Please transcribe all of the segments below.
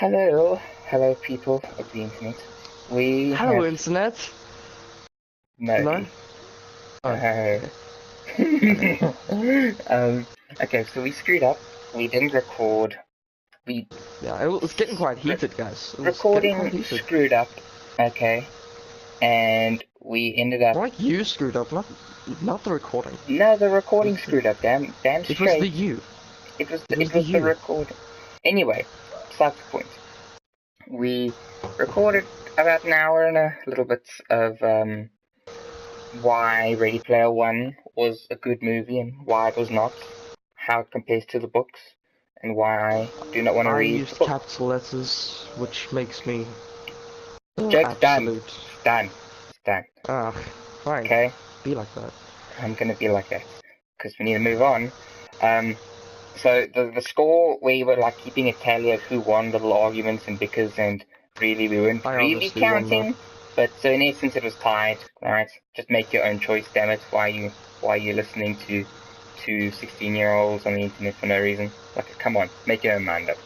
Hello, people of the internet. We Hello, have internet. no, No? Oh, no. okay. Okay. Okay, so we screwed up. We didn't record. We Yeah, it was getting quite re heated, guys. It was getting quite recording heated. screwed up. Okay, and we ended up. More like you screwed up, not the recording. No, the recording screwed up. Damn It was the straight. you. It was It the was the you. record. Anyway, besides the point. We recorded about an hour and a little bit of why Ready Player One was a good movie and why it was not, how it compares to the books, and why I do not want to I read the used book. capital letters, which makes me Joke's done. absolute. It's done. It's done. Ah, fine. Okay? Be like that. I'm gonna be like that. Because we need to move on. So the score, we were like keeping a tally of who won, little arguments and bickers, and really we weren't I really obviously won that. counting. But so in essence it was tied. Alright, just make your own choice, damn it. Why you listening to 16-year-olds on the internet for no reason? Like, come on, make your own mind up.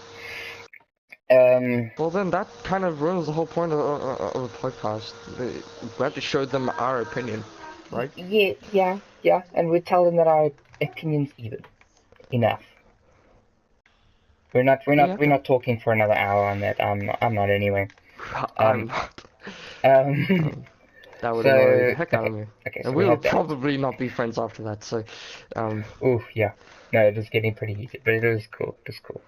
Well, then that kind of ruins the whole point of a podcast. We have to show them our opinion, right? Yeah, and we tell them that our opinions even enough. We're Yeah. not talking for another hour on that. I'm not anyway. I'm Um, not. um, That would annoy the so heck out of me. okay, And so we we'll had that. probably not be friends after that, so, Oh yeah, no, it was getting pretty heated, but it was cool. It was cool.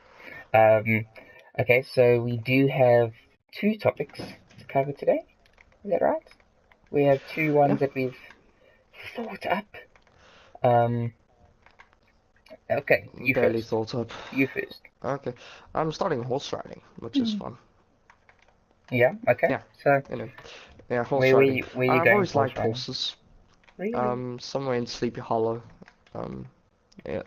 Okay, so we do have two topics to cover today. Is that right? We have two yeah. ones that we've thought up. Okay, you Barely first. thought up. You first. Okay. I'm starting horse riding, which is fun. Yeah. Okay. Yeah, So you know. Yeah, horse riding. where you I've going always horse liked riding? horses. Really? Somewhere in Sleepy Hollow. Um, yeah,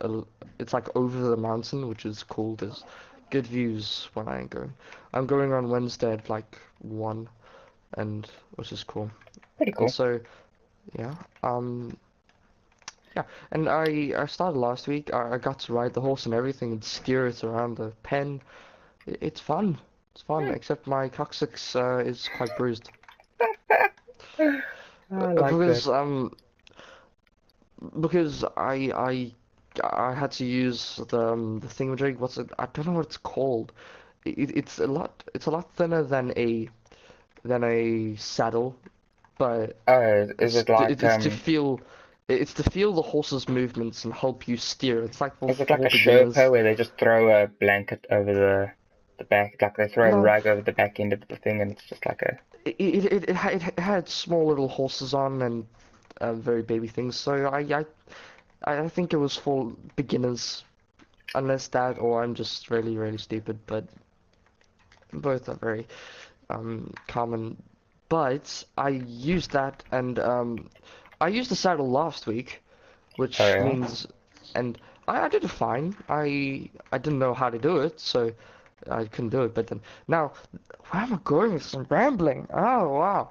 it's like over the mountain, which is cool. There's good views when I go. I'm going on Wednesday at like 1, and which is cool. Pretty And cool. so, yeah, yeah, and I started last week. I got to ride the horse and everything and steer it around the pen. It's fun. It's fun, Hmm. except my coccyx is quite bruised. I like that. Because because I had to use the thingamajig. What's it? I don't know what it's called. It's a lot thinner than a saddle, but Oh, is it like it's to feel the horse's movements and help you steer. It's like is it like for a beginners. Sherpa where they just throw a blanket over the back, like they throw a No, rug over the back end of the thing, and it's just like a it had small little horses on and very baby things. So I think it was for beginners, unless that or I'm just really stupid. But both are very common. But I used that and I used the saddle last week, oh which yeah. means and I did it fine. I didn't know how to do it, so I couldn't do it. But then now, where am I going with some rambling? Oh wow.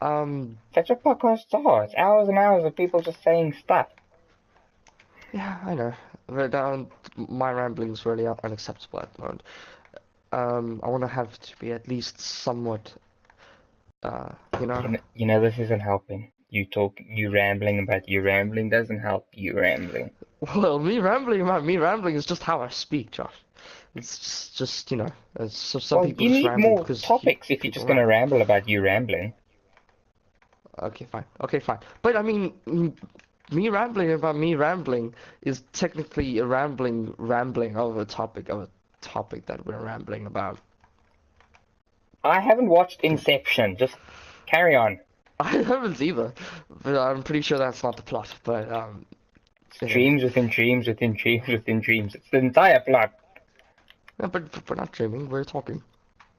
Um, That's what podcasts are. It's hours and hours of people just saying stuff. yeah, I know. But my rambling's really unacceptable at the moment. I want to have to be at least somewhat, uh, you know. You know this isn't helping. You rambling about you rambling doesn't help you rambling. Well, me rambling about me rambling is just how I speak, Josh. It's just you know, so some Well, people you just need ramble more because topics if you're people just gonna ramble. ramble about you rambling. Okay, fine. Okay, fine. But I mean, me rambling about me rambling is technically a rambling of a topic that we're rambling about. I haven't watched Inception. Just carry on. I haven't either, but I'm pretty sure that's not the plot. But It's anyway, dreams within dreams within dreams within dreams. It's the entire plot. no, but we're not dreaming. We're talking.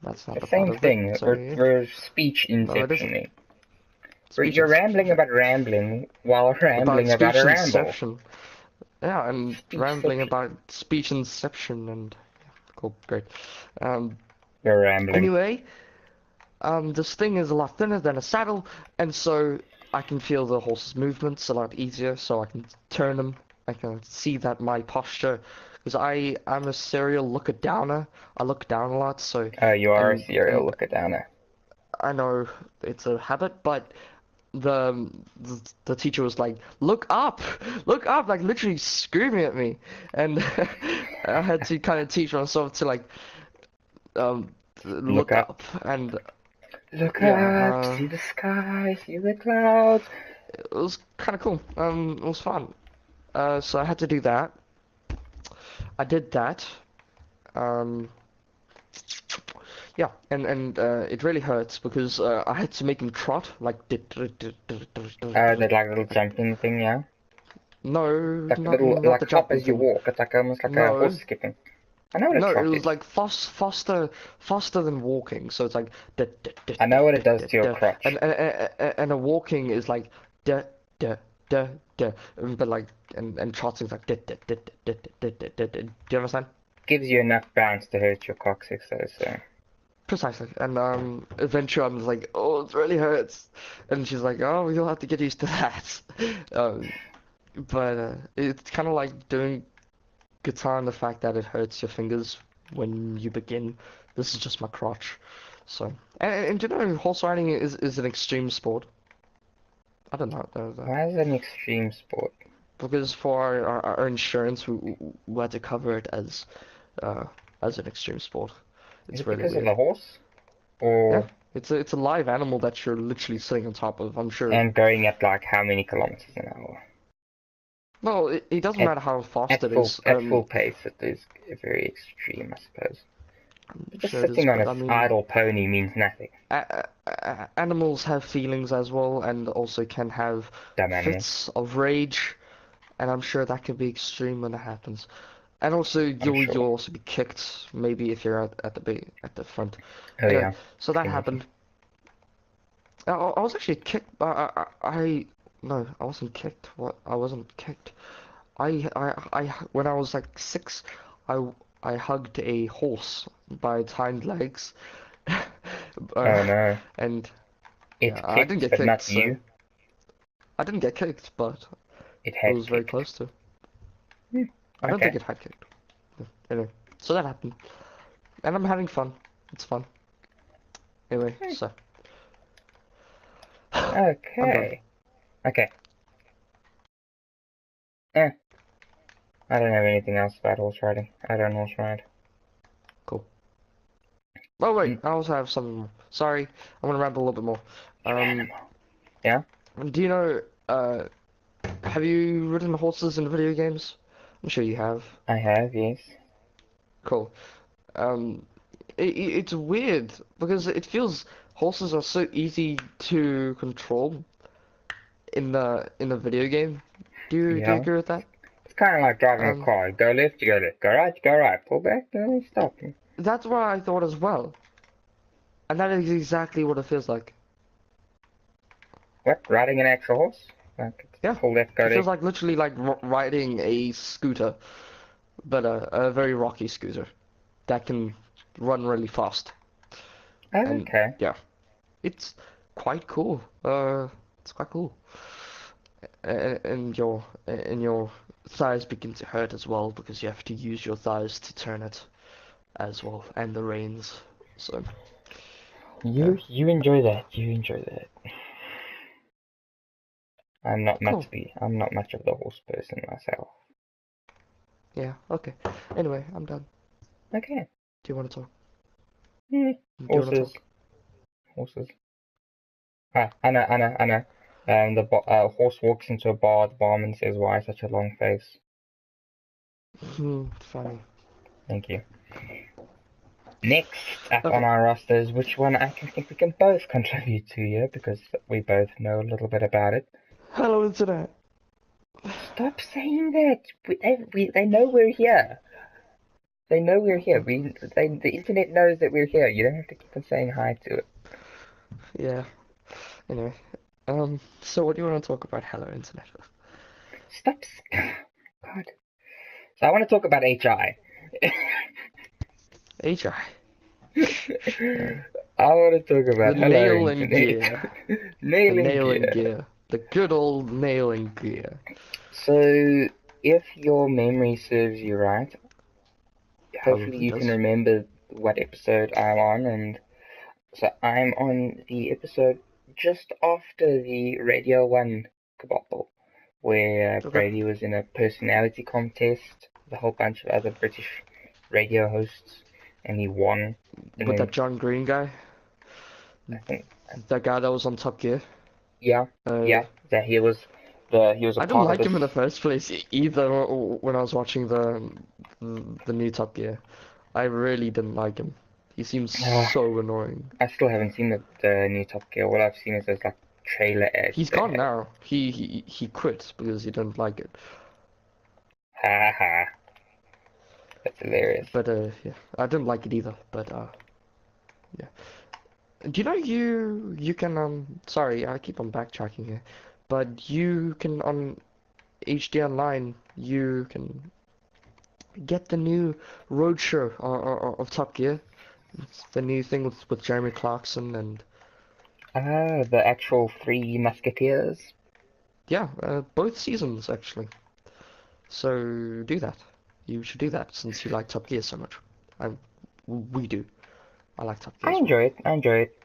That's not The the plot same of it. thing. So yeah. We're speech No, it isn't. inceptioning. Speech You're inception. rambling about rambling while About rambling about speech a ramble. inception. Yeah, and rambling Speechception. about speech inception and yeah, cool, great. Um, You're rambling. anyway, this thing is a lot thinner than a saddle, and so I can feel the horse's movements a lot easier, so I can turn them. I can see that my posture because I'm a serial looker downer. I look down a lot, so Oh, you are a serial and looker downer. I know it's a habit, but the teacher was like, look up, like literally screaming at me, and I had to kind of teach myself to like um Look look up. up, and Look yeah, up, see the sky, see the clouds. it was kind of cool. It was fun. So I had to do that. I did that. Um, yeah, and it really hurts because I had to make him trot like. That like little jumping thing, yeah? No, Like a little, not like the hop jumping as you thing. walk. It's like almost like a horse No, skipping. I know what a no, it trot was is. like faster than walking. So it's like I know what it does to your and crotch. and a walking is like da da da da, but like and trotting is like Do you understand? Gives you enough bounce to hurt your coccyx though, so. Precisely. And eventually I'm like, oh, it really hurts, and she's like, oh, you'll have to get used to that. Um, but it's kind of like doing guitar and the fact that it hurts your fingers when you begin. This is just my crotch. So, and you know, horse riding is an extreme sport. I don't know that Why is it an extreme sport? because for our insurance, we had to cover it uh as an extreme sport. Is It's it really because of weird. the horse? Yeah, Or, it's a live animal that you're literally sitting on top of. I'm sure. and going at like how many kilometers an hour? Well, it doesn't At matter how fast at it full is. at full pace, it is very extreme, I suppose. I'm But just sure it is, sitting on but a I mean, idle pony means nothing. animals have feelings as well, and also can have Dumb animals, fits of rage, and I'm sure that can be extreme when it happens. And also, I'm you'll sure. also be kicked, maybe if you're at the front. Oh Anyway, yeah, so that definitely. happened. I was actually kicked, but no, I wasn't kicked. What? I wasn't kicked. When I was like 6, I I hugged a horse by its hind legs, Oh uh, no. and yeah, It I didn't kicked, get but kicked, not so you. I didn't get kicked, but It it had was very kicked. close to. Hmm, I don't think okay. it had kicked. Anyway, so that happened, and I'm having fun. It's fun. Anyway, Hmm, so I'm done. okay. Okay. Eh, I don't have anything else about horse riding. I don't horse ride. Cool. Oh wait, Mm, I also have something more. Sorry, I'm gonna ramble a little bit more. you Um, animal. Yeah, do you know? Have you ridden horses in video games? I'm sure you have. I have, yes. Cool. Um, it's weird because it feels horses are so easy to control in the video game. Do you Yeah. agree with that? It's kind of like driving a Um, car. You go left, you go left. Go right, you go right. Pull back, stop. that's what I thought as well, and that is exactly what it feels like. What? Riding an actual horse? Like, it's Yeah, pull left, go it feels left. like literally like r riding a scooter, but a very rocky scooter that can run really fast. Oh, And okay. yeah, it's quite cool. It's quite cool. And your thighs begin to hurt as well because you have to use your thighs to turn it as well, and the reins. So yeah, You enjoy that. You enjoy that. cool. I'm not much of the horse person myself. Yeah, okay. Anyway, I'm done. Okay. Do you want to talk? Hmm. Do you want to Horses. talk? Horses. Ah, I know. The horse walks into a bar, the barman says, "Why such a long face?" Funny. Thank you. Next up on Okay. our roster is which one I can think we can both contribute to here because we both know a little bit about it. Hello, Internet. Stop saying that. They know we're here. They know we're here. The internet knows that we're here. You don't have to keep on saying hi to it. Yeah. Anyway, so what do you want to talk about? Hello, Internet. Stop. God. So I want to talk about HI. HI. I want to talk The about Hello nail and Internet. gear. The Nailing nail and gear. gear. The good old nail and gear. So, if your memory serves you right, hopefully probably you can does. remember what episode I'm on, and so I'm on the episode just after the Radio 1 debacle, where Okay. Brady was in a personality contest with a whole bunch of other British radio hosts, and he won. And With then that John Green guy, I think, that guy that was on Top Gear. yeah, Uh, yeah, that he was a I didn't part of like him in this. the first place either when I was watching the new Top Gear. I really didn't like him. He seems Uh, so annoying. I still haven't seen the new Top Gear. All I've seen is those like trailer ads He's they gone have. now. He quit because he didn't like it. Ha ha, that's hilarious. But yeah, I didn't like it either. But yeah. Do you know you can sorry, I keep on backtracking here, but you can on HD Online you can get the new roadshow of Top Gear. It's the new thing with Jeremy Clarkson and Ah, the actual Three Musketeers. yeah, both seasons actually. So do that. You should do that since you like Top Gear so much. I we do. I like Top Gear I as well. enjoy it. I enjoy it.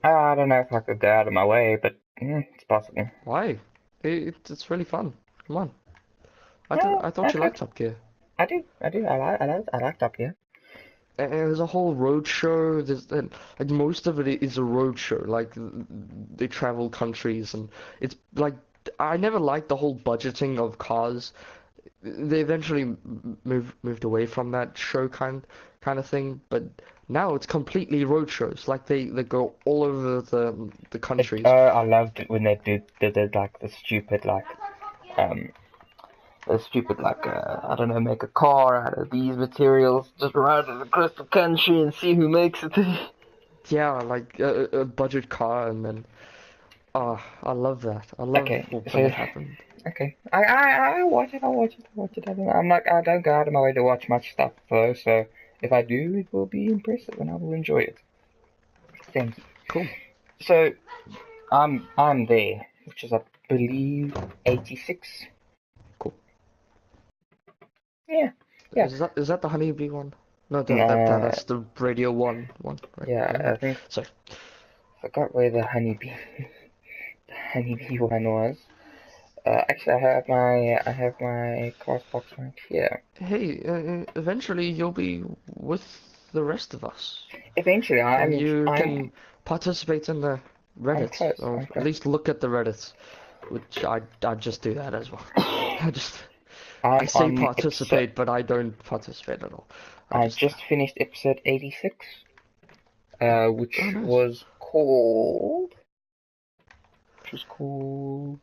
I don't know if I could go out of my way, but it's possible. Why? It's really fun. Come on. Yeah, I I thought you liked could. Top Gear. I do. I do. I like Top Gear. And there's a whole road show. There's and like most of it is a road show. Like they travel countries, and it's like I never liked the whole budgeting of cars. They eventually moved away from that show kind of thing, but now it's completely road shows. Like they go all over the countries. I loved it when they did like um the stupid like I don't know, make a car out of these materials, just ride it across the country and see who makes it. Yeah, like a budget car, and then I love that. I love Okay, when so that happened. okay, I watch it. I watch it. I watch it. I don't go out of my way to watch much stuff though. So if I do, it will be impressive and I will enjoy it. Thank you. Cool. So I'm there, which is I believe 86. Cool. Yeah, yeah. Is that the honeybee one? No, Uh, that's the Radio one, right? yeah. Isn't it? I think Sorry. forgot where the honeybee the honeybee one was. Actually, I have my cast box right here. Hey, eventually you'll be with the rest of us, Eventually, and you I'm can participate in the I'm Reddit, close. or I'm at close. least look at the Reddits, which I just do that as well. I just I I'm say on episode. participate, but I don't participate at all. I I just just finished episode 86, oh which nice. was called. Which was called.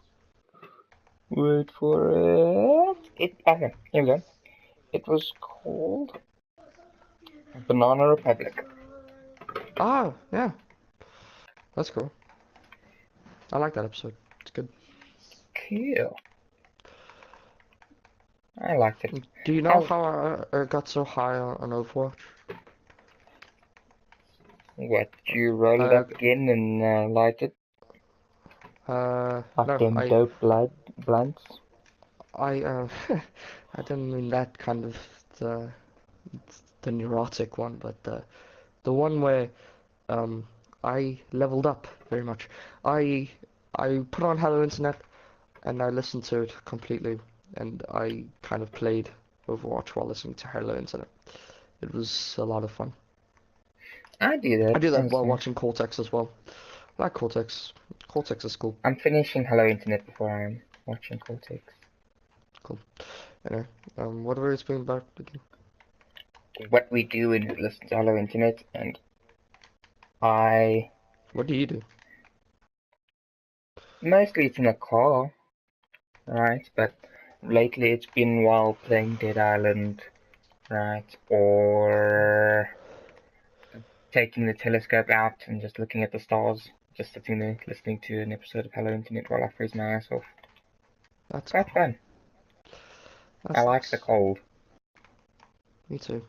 Wait for it. Okay, here we go. It was called Banana Republic. Ah, yeah, that's cool. I like that episode. It's good. Cool. I liked it. Do you know How? how I got so high on Overwatch? What? You roll it Uh, up again and light it like no, them dope blunts? I I didn't mean that kind of the the neurotic one, but the one where um I leveled up very much. I I put on Hello Internet and I listened to it completely, and I kind of played Overwatch while listening to Hello Internet. It was a lot of fun. I do I that. do that while Also. watching Cortex as well. I like Cortex. Cortex is cool. I'm finishing Hello Internet before I'm watching Cortex. Cool. Anyway, what were we speaking about again? What we do is listen to Hello Internet, and I What do you do? mostly it's in a car, right? But lately it's been while playing Dead Island, right? Or taking the telescope out and just looking at the stars, just sitting there listening to an episode of Hello Internet while I freeze my ass off. That's Quite cool. fun. I That's like the nice. cold. Me too.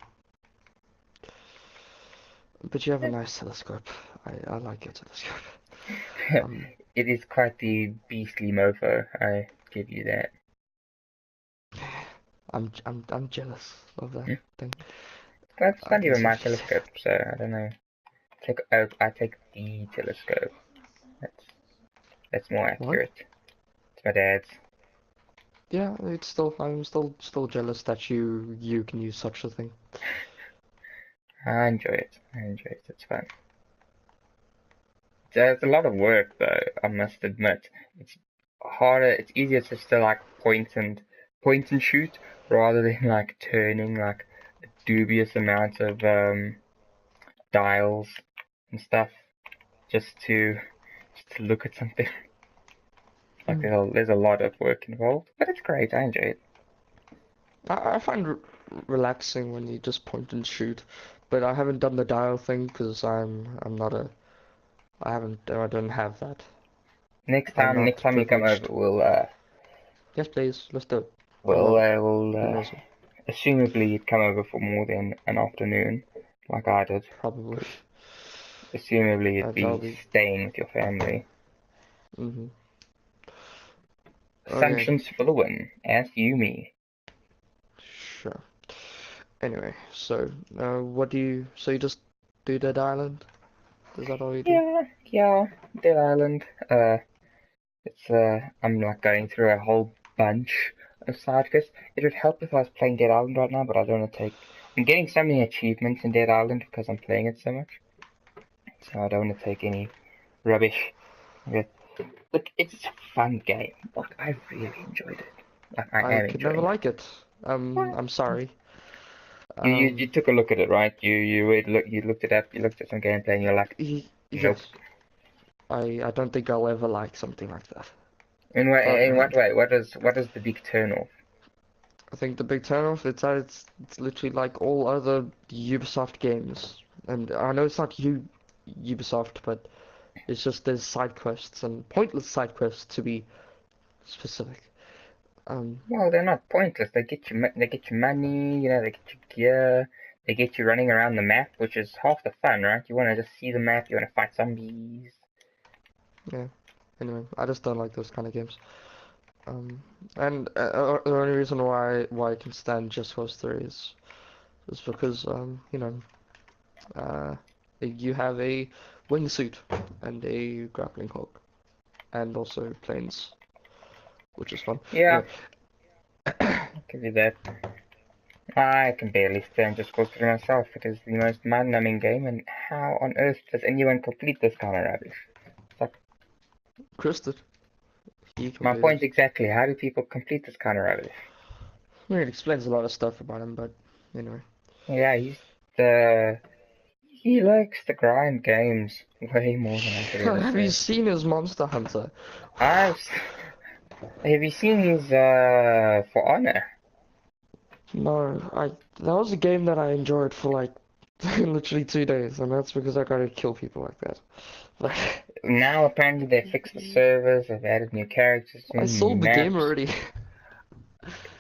But you have a nice telescope. I like your telescope. Um, It is quite the beastly mofo, I give you that. I'm jealous of that Hmm? thing. That's I not can even see. my telescope, so I don't know. I take the telescope. That's more What? accurate. It's my dad's. Yeah, I'm still jealous that you can use such a thing. I enjoy it. I enjoy it. It's fun. There's a lot of work though, I must admit. It's harder, it's easier just to like point and shoot rather than like turning like a dubious amount of dials and stuff just to look at something. Like Mm. there's a lot of work involved, but it's great. I enjoy it. I find relaxing when you just point and shoot, but I haven't done the dial thing because I'm not a I don't have that. I'm Next not time you come over, privileged. Yes, please, let's do it. I love it. we'll Be amazing. assumably you'd come over for more than an afternoon, like I did. Probably. Assumably you'd That'll be be. staying with your family. Mhm. Okay. Assumptions for the win. Ask you me. Sure. Anyway, so what do you? So you just do Dead Island? Is that all you do? Yeah, Dead Island. It's I'm like going through a whole bunch of side quests. It would help if I was playing Dead Island right now, but I don't want to take. I'm getting so many achievements in Dead Island because I'm playing it so much, so I don't want to take any rubbish. Okay. But it's a fun game. Like I really enjoyed it. Like I I am could never enjoying it. like it. I'm sorry. You took a look at it, right? You looked it up. You looked at some gameplay, and you're like, nope. Yes. I don't think I'll ever like something like that. But In what way? What is the big turn off? I think the big turnoff it's that it's literally like all other Ubisoft games, and I know it's not Ubisoft, but it's just there's side quests and pointless side quests to be specific. Um, Well, they're not pointless. They get you money. You know, they get you gear. They get you running around the map, which is half the fun, right? You want to just see the map. You want to fight zombies. yeah. Anyway, I just don't like those kind of games. Um, and the only reason why I can stand Just Cause 3 is because uh, you have a wingsuit and a grappling hook and also planes, which is fun. Yeah, Anyway, I'll give you that. I can barely stand Just Cause 3 myself. It is the most mind-numbing game, and how on earth does anyone complete this kind of rubbish? It's like, Chris did. He my completed. point exactly. How do people complete this kind of rubbish? I mean, it explains a lot of stuff about him, but anyway. Yeah, the he likes to grind games way more than I could ever Have you say. seen his Monster Hunter? I've Have you seen his For Honor? No, that was a game that I enjoyed for like literally 2 days, and that's because I gotta kill people like that. Like, Now apparently they fixed the servers, they've added new characters I in, new sold the game maps. already.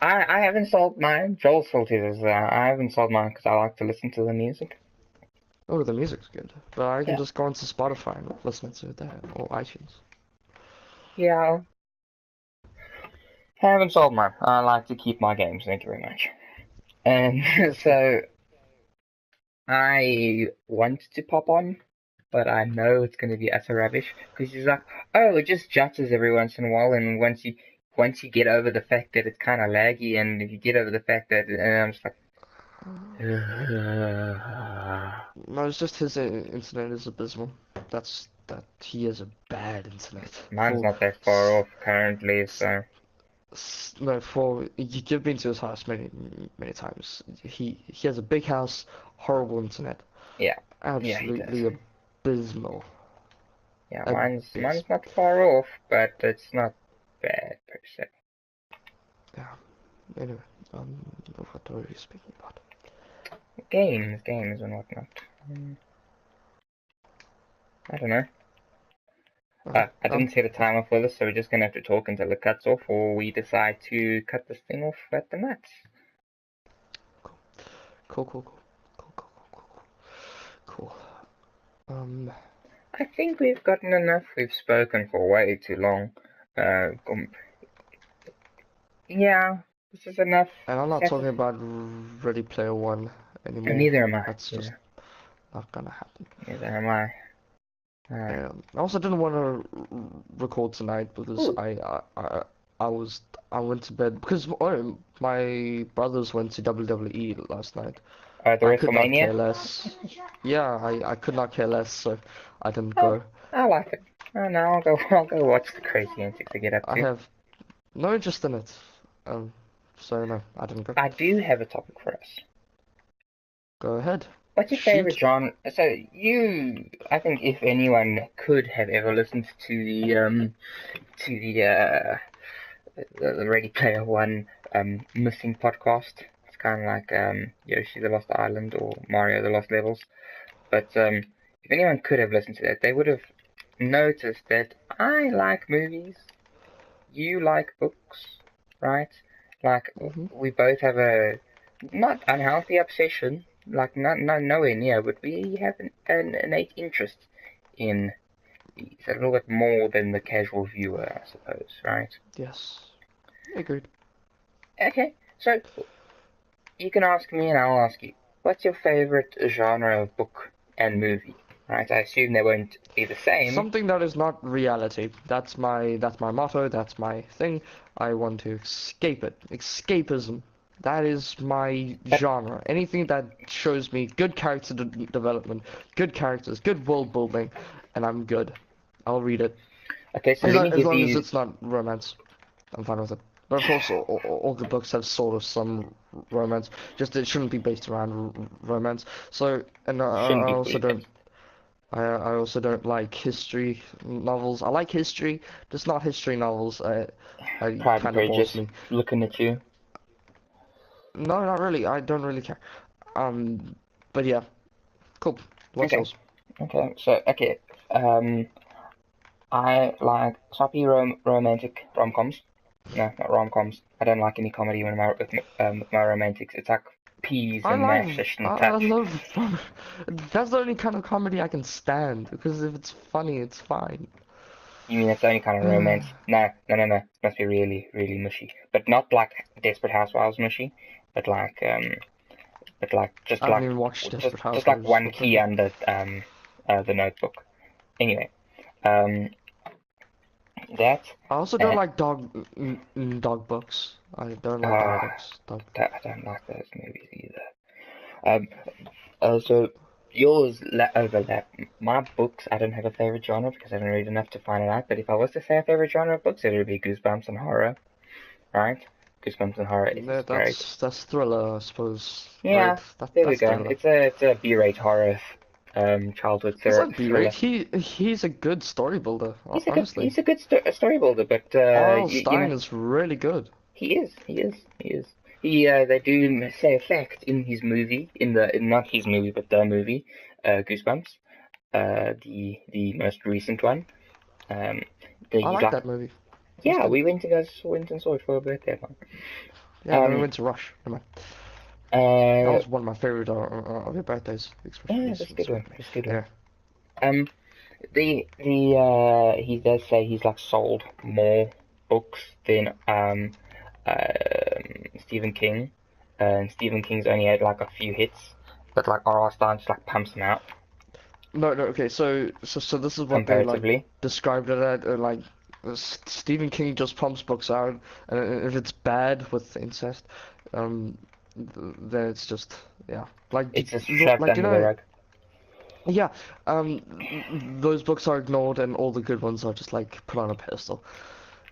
I haven't sold mine. Joel sold his. I haven't sold mine because I like to listen to the music. Oh, the music's good, but I can Yeah, just go onto Spotify and listen to it there, or iTunes. yeah. I haven't sold mine. I like to keep my games. Thank you very much. And That's good. so I want to pop on, but I know it's going to be utter rubbish because he's like, oh, it just jutters every once in a while, and once you get over the fact that it's kind of laggy, and if you get over the fact that, and I'm just like, No, it's just his internet is abysmal. That he has a bad internet. mine's not that far off currently, S- so no, for you've been to his house many times. He has a big house, horrible internet, yeah, yeah, he does. absolutely abysmal. Yeah, mine's Abyss. not far off, but it's not bad per se. Yeah. Anyway, what were you speaking about? Games and whatnot. Mm, I don't know. Okay. I didn't set a timer for this, so we're just gonna have to talk until it cuts off, or we decide to cut this thing off at the nuts. Cool, cool, cool, cool, cool, cool, cool, cool. Um, I think we've gotten enough. We've spoken for way too long. Yeah, this is enough. and I'm not Satis talking about Ready Player One. anymore. Neither am I. That's just not gonna happen. Neither am I. I also didn't want to record tonight because Ooh. I went to bed because my brothers went to WWE last night. The I could not WrestleMania? care less. Yeah, I could not care less, so I didn't Oh, go. I like it. Oh, now I'll go watch the crazy antics they get up I to. have no interest in it. So no, I didn't go. I do have a topic for us. Go ahead. What's your favorite Shoot. genre? So I think if anyone could have ever listened to the Ready Player One missing podcast, it's kind of like Yoshi the Lost Island or Mario the Lost Levels. But if anyone could have listened to that, they would have noticed that I like movies, you like books, right? Like Hmm. we both have a not unhealthy obsession, like not nowhere near, but we have an innate interest in these a little bit more than the casual viewer, I suppose, right? Yes. Agreed. Okay, so you can ask me and I'll ask you, what's your favorite genre of book and movie? Right? I assume they won't be the same. Something that is not reality. That's my motto, that's my thing. I want to escape it. Escapism. That is my But genre. Anything that shows me good character development, good characters, good world building, and I'm good. I'll read it. okay, so let me As give long as you it's not romance, I'm fine with it. But of course, all good books have sort of some romance. Just it shouldn't be based around romance. So, and shouldn't be fully don't. based. I also don't like history novels. I like history, just not history novels. I Pride and kind of bores Prejudice, me. looking at you. No, not really. I don't really care. But yeah, cool. What's Okay, yours? okay, so okay, um, I like sloppy romantic rom-coms. No, not rom-coms. I don't like any comedy with my romantics. It's like peas I and like. mash fish and I touch. love. That's the only kind of comedy I can stand because if it's funny, it's fine. You mean it's the only kind of romance? No, no, no, no. Must be really, really mushy. But not like Desperate Housewives mushy, but I haven't even watched Desperate just like Housewives. one What's key that? under the Notebook. Anyway, um that I also don't and like dog books. I don't like dog books. Dog. I don't like those movies either. Um, so yours overlap. My books, I don't have a favorite genre because I haven't read enough to find it out. But if I was to say a favorite genre of books, it would be Goosebumps and horror, right? Goosebumps and horror is Yeah, great. that's thriller, I suppose. Right? Yeah, there we That's go. thriller. It's a B-rate horror, childhood It's not B-rate. thriller. He's a good story builder, honestly. He's a good story builder, but R.L. you know Stein is really good. he is. They do say a fact in his movie, in not his movie, but the movie, Goosebumps, the most recent one. Um, I he's like like, that movie. It was yeah, good. we went and saw it for a birthday one. Yeah, then we Um, went to Rush. Never mind. That uh, was one of my favorite of your birthdays. yeah, Yes, that's a it's good good. one. That's a good one. Yeah. Um, he does say he's like sold more books than Stephen King. And Stephen King's only had like a few hits, but like R.R. Stein just like pumps them out No, no. Okay, so this is what they like comparatively. described it at. Like Stephen King just pumps books out, and if it's bad with incest, um, then it's just yeah. It's just shoved Like under the rug. yeah. Those books are ignored, and all the good ones are just like put on a pedestal.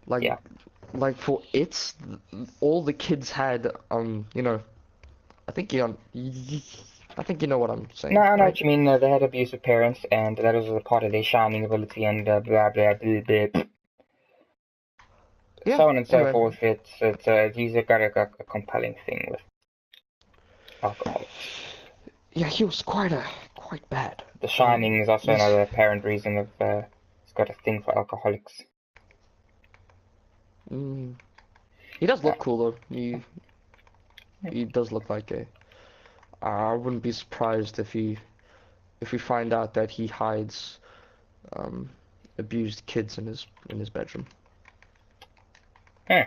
Like Yeah. for it, all the kids had I think I think you know what I'm No, saying, I know right? what you mean. They had abusive parents, and that was a part of their shining ability, and blah blah blah blah. Yeah. So on and so Anyway, forth. He's got a compelling thing with alcoholics. yeah, he was quite bad. The Shining is also He's another apparent reason of he's got a thing for alcoholics. mm, he does Uh, look cool though. He does look like a. I wouldn't be surprised if we find out that he hides um abused kids in his bedroom. huh.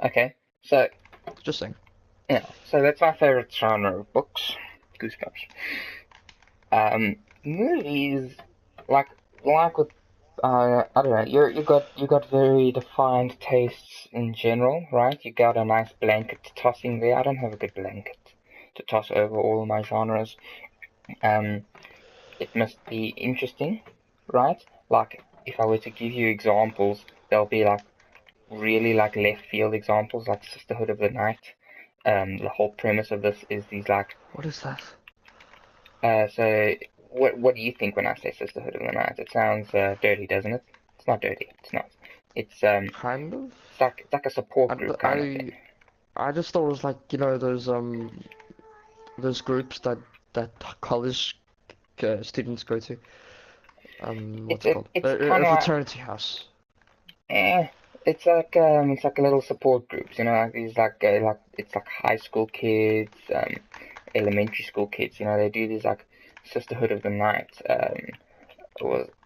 Okay, so Just saying. Yeah, so that's my favorite genre of books. Goosebumps. Movies, like like with I don't know, you got very defined tastes in general, right? You got a nice blanket to toss in there. I don't have a good blanket to toss over all my genres. Um, it must be interesting, right? Like if I were to give you examples, they'll be like really like left field examples, like Sisterhood of the Night. The whole premise of this is these like What is that? so what do you think when I say Sisterhood of the Night? It sounds dirty, doesn't it? It's not dirty. It's not. It's Kind of. it's like a support I, group kind of thing. I I just thought it was like those groups that college students go to. It's What's it called? it's kind A of like fraternity house. eh, it's like a little support groups, like these like it's like high school kids, elementary school kids. They do these like Sisterhood of the Night.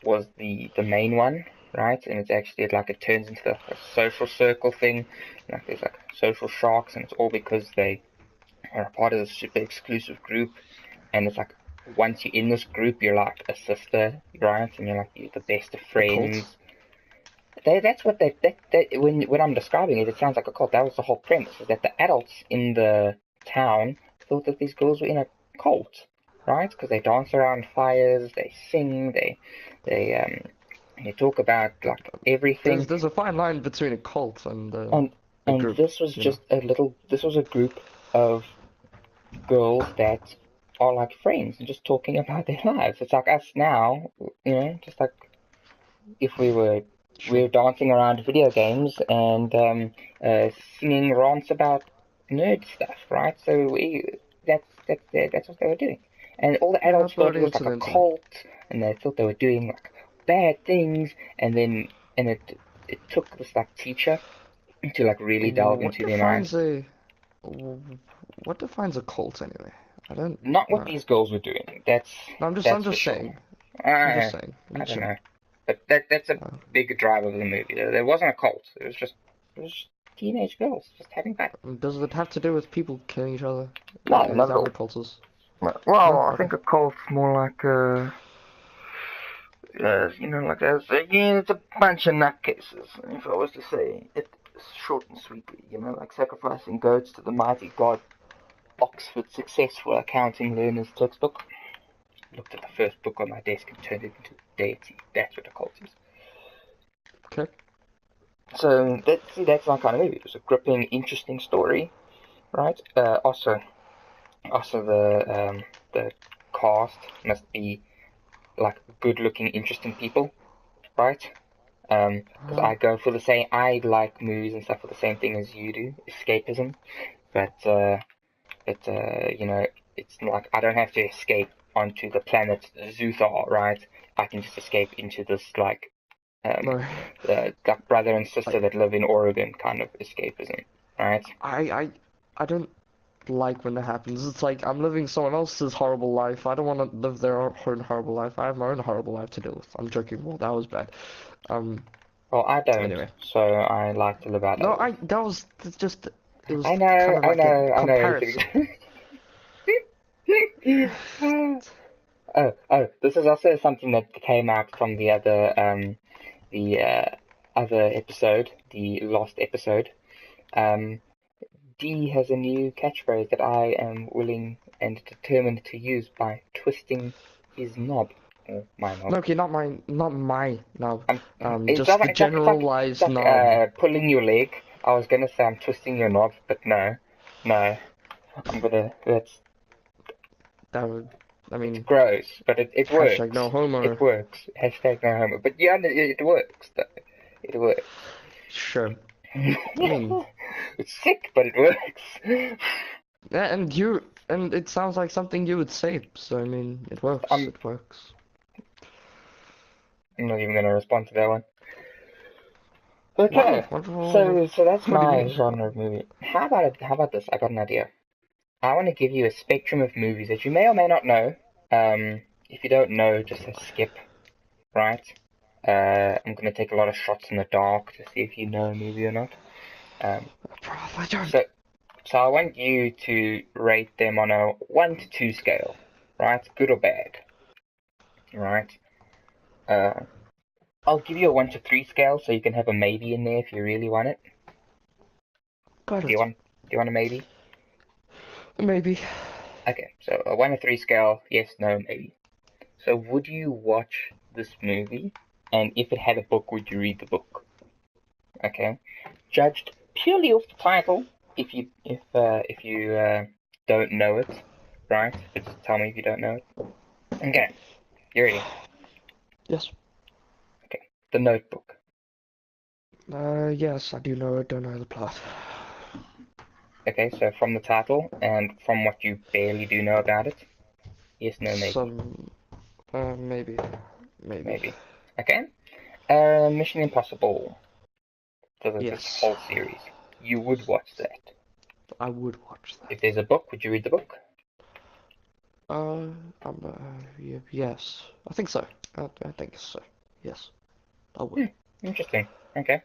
Was the main one, right? And it's actually like it turns into a social circle thing. Like there's like social sharks, and it's all because they are a part of this super exclusive group. And it's like once you're in this group, you're like a sister, right? And you're the best of A cult. friends. That's what when I'm describing it, it sounds like a cult. That was the whole premise, is that the adults in the town thought that these girls were in a cult, right? Because they dance around fires, they sing, they talk about like everything, There's a fine line between a cult and and a and group, this was you know. just this was a group of girls that are like friends and just talking about their lives. It's like us now, just like if we Sure. were dancing around video games and singing rants about nerd stuff, right? So that's what they were doing, and all the Yeah, adults thought it uploading was it to like the a internet. cult, and they thought they were doing like bad things, and it took this like teacher to like really delve What into their minds. defines a what defines a cult anyway? I don't Not what know. these girls were doing. No, I'm That's for just sure. saying. I'm just Uh, saying. I don't Mention. know, but that's a Uh, big drive of the movie. There wasn't a cult. It was just teenage girls just having fun. does it have to do with people killing each other? No, Is not at that what a all. cult is? Well, No? I Okay. think a cult's more like like it's a bunch of nutcases. If I was to say it short and sweetly, like sacrificing goats to the mighty god. Oxford Successful Accounting Learner's Textbook. Looked at the first book on my desk and turned it into a deity. That's what a cult is. Okay. So that's my kind of movie. It was a gripping, interesting story, right? Also the cast must be like good-looking, interesting people, right? Because Uh, I like movies and stuff for the same thing as you do, escapism. But it's like I don't have to escape onto the planet Zuthar, right? I can just escape into this um, no. like brother and sister Like that live in Oregon kind of escapism, right? I I I don't like when that happens. It's like I'm living someone else's horrible life. I don't want to live their own horrible life. I have my own horrible life to deal with. I'm joking. Well, that was bad. Um. Well, I don't, Anyway. so I like to live out No, others. I that was just it was I know, kind of I like a know, I know everything. comparison. Oh, this is also something that came out from the other episode, the last episode. Um, D has a new catchphrase that I am willing and determined to use by twisting his knob, or my knob. No, okay, not my knob. I'm, it's Just like the it's like it's like it's generalized like knob. pulling your leg. I was gonna say I'm twisting your knob, but no, no. I'm gonna. That would, I It's mean, gross, but it hashtag no works. homo. It works. Hashtag no homo. But yeah, it works. Though. It works. Sure. I mean, It's sick, but it works. yeah, and it sounds like something you would say. So I mean, it works. I'm It works. I'm not even gonna respond to that one. Why? Okay, so that's What do you my mean? genre of movie. How about this? I got an idea. I want to give you a spectrum of movies that you may or may not know. If you don't know, just skip, right? I'm gonna take a lot of shots in the dark to see if you know a movie or not. Um, Bro, I don't. so So I want you to rate them on a 1 to 2 scale, right? Good or bad, right? Uh, I'll give you a 1 to 3 scale, so you can have a maybe in there if you really want it. Got Do you it. want? Do you want a maybe? Maybe. Okay, so a 1 to 3 scale, yes, no, maybe. So would you watch this movie? And if it had a book, would you read the book? Okay, judged purely off the title. If you don't know it, right? But just tell me if you don't know it. Okay, you ready? Yes. Okay, The Notebook. Yes, I do know it, don't know the plot. Okay, so from the title and from what you barely do know about it, yes, no, maybe, Some, maybe. Maybe. maybe. Okay, Mission Impossible. So this Yes. whole series, you would watch that. I would watch If that. there's a book, would you read the book? Yes. I think so. I think so. Yes. I would. Interesting. Okay.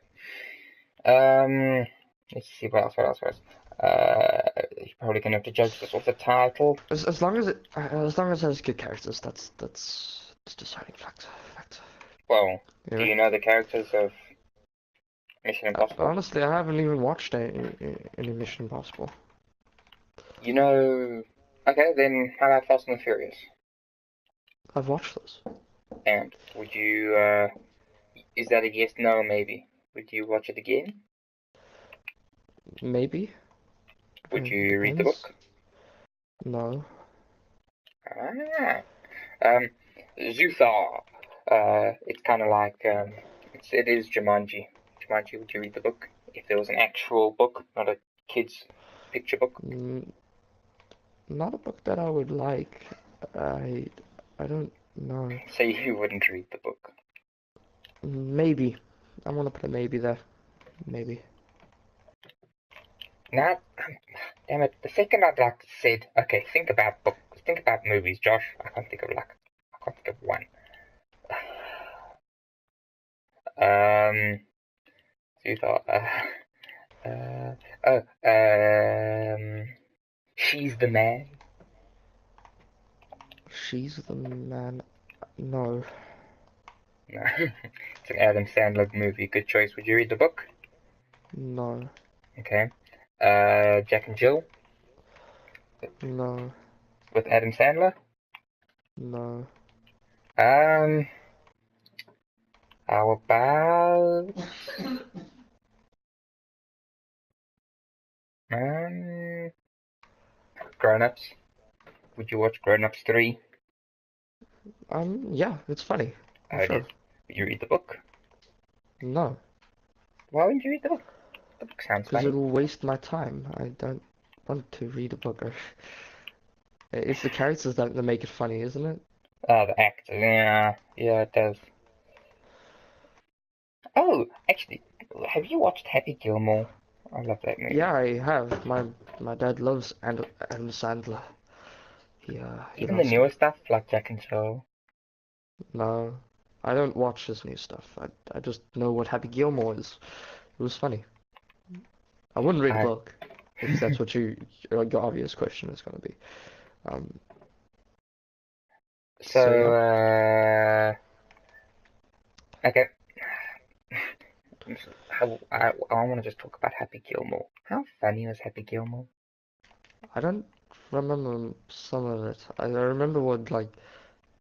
Um, let's see what else. You're probably gonna have to judge this off the title. As long as it has good characters, that's deciding factor. Well, You do know? you know the characters of Mission Impossible? Honestly, I haven't even watched any Mission Impossible. You know. Okay, then how about Fast and the Furious? I've watched those. And would you? Is that a yes, no, maybe? Would you watch it again? Maybe. Would you read the Depends. book? No. Ah. Zuthar. It's kind of like it is Jumanji. Jumanji. Would you read the book if there was an actual book, not a kid's picture book? N Not a book that I would like. I I don't know. So you wouldn't read the book. Maybe. I'm gonna put a maybe there. Maybe. Now, damn it. The second I'd like said, okay, think about books, think about movies, Josh. I can't think of one. So you thought, oh, She's the Man. She's the man. No. No, it's an Adam Sandler movie. Good choice. Would you read the book? No. Okay. Jack and Jill No. with Adam Sandler. No. Um, how about um, Grown Ups? Would you watch Grown Ups 3? Yeah, it's funny. Oh, For it sure. is. Would you read the book? No. Why wouldn't you read the book? The book sounds Because funny. it'll waste my time. I don't want to read a book. It's the characters that make it funny, isn't it? Oh, the actor. Yeah, yeah, it does. Oh, actually, have you watched Happy Gilmore? I love that Yeah, movie. I have. My dad loves Adam Sandler. He Even the loves him. newer stuff, like Jack and Jill. No, I don't watch his new stuff. I just know what Happy Gilmore is. It was funny. I wouldn't read a I. book if that's what your obvious question is gonna be. Um, So, so yeah, okay. I want to just talk about Happy Gilmore. How funny was Happy Gilmore? I don't remember some of it. I remember what like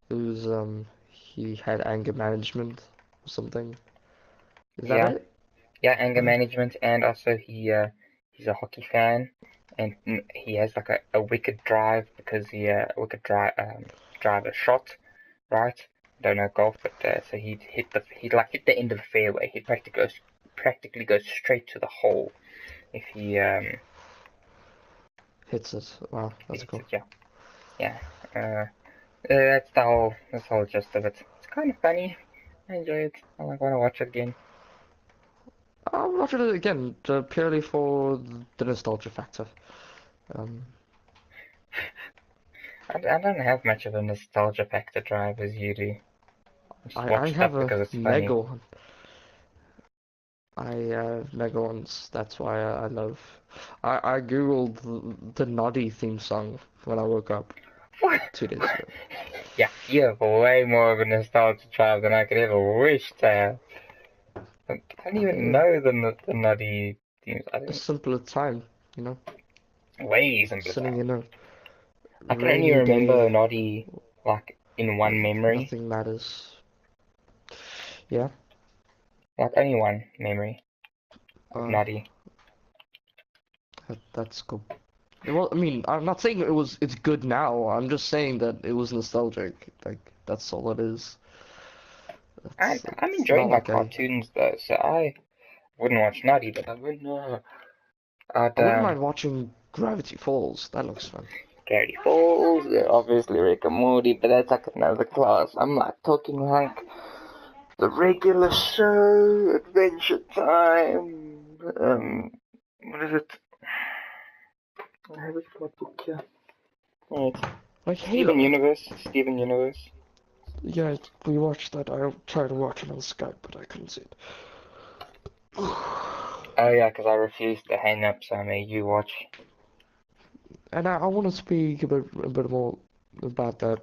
it was. He had anger management or something. Is that Yeah, it? yeah, anger Uh, management, and also he's a hockey fan, and he has like a wicked drive because he wicked drive a shot, right? Don't know golf, but so he'd like hit the end of the fairway. He'd practically go straight to the hole if he Hits it. Wow, that's hits cool. it. Yeah, yeah. That's the whole gist of it. It's kind of funny. I enjoy it. I like want to watch it again. I'll watch it again, purely for the nostalgia factor. Um, I don't have much of a nostalgia factor drive as you do. I just I watch have stuff a because it's mega funny. one. I have Megalons. That's why I love. I googled the Noddy theme song when I woke up What? 2 days ago. Yeah, you have way more of a nostalgia drive than I could ever wish to have. I don't even know the nutty themes. I A think simpler time, you know, way simpler sitting time. in a I can only rainy remember day Noddy like in one when memory, nothing matters. Yeah. like only one memory of Uh, Noddy. that's cool. Well, I mean, I'm not saying it's good now. I'm just saying that it was nostalgic. Like that's all it is. I'm It's not enjoying like like I cartoons though, so I wouldn't watch Noddy, but I would I'd I wouldn't mind watching Gravity Falls. That looks fun. Gravity Falls, obviously Rick and Morty, but that's like another class. I'm like talking like the regular show, Adventure Time. What is it? I have it for a book here. Right. Like Steven Halo. Universe. Steven Universe. Yeah, we watched that. I tried to watch it on Skype, but I couldn't see it. Oh yeah, because I refused to hang up, so I made you watch. And I want to speak a bit more about that.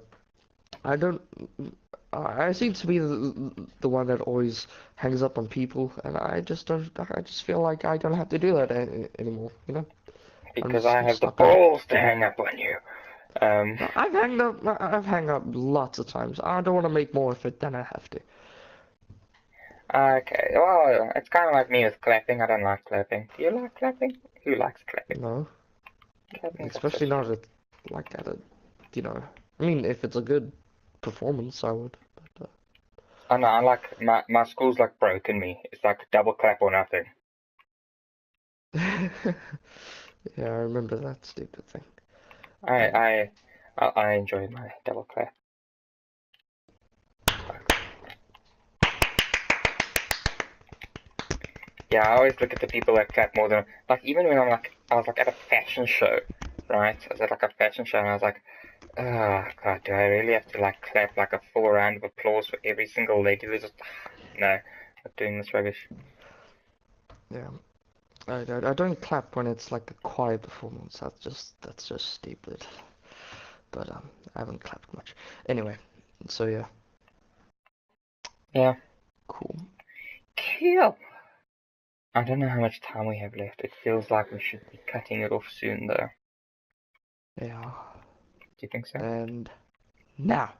I don't. I seem to be the one that always hangs up on people, and I just don't. I just feel like I don't have to do that anymore. You know, I'm Because just I gonna have the stop it. balls to hang up on you. Um, I've hanged up. I've hung up lots of times. I don't want to make more of it than I have to. okay, well, it's kind of like me with clapping. I don't like clapping. Do you like clapping? Who likes clapping? No, Clapping's like especially such a... not like at a. You know, I mean, if it's a good performance, I would. But, I know, I like, my school's like broken me. It's like double clap or nothing. yeah, I remember that stupid thing. I, Um, I, I enjoy my double clap. Yeah, I always look at the people that clap more than, like, even when I was like at a fashion show, right? I was at like a fashion show and I was like, oh God, do I really have to like clap like a full round of applause for every single lady? There's just, no, not doing this rubbish. yeah. I don't clap when it's like a choir performance. That's just stupid. But I haven't clapped much. Anyway, so yeah, Yeah, cool. cool. I don't know how much time we have left. It feels like we should be cutting it off soon, though. Yeah, Do you think so? and now.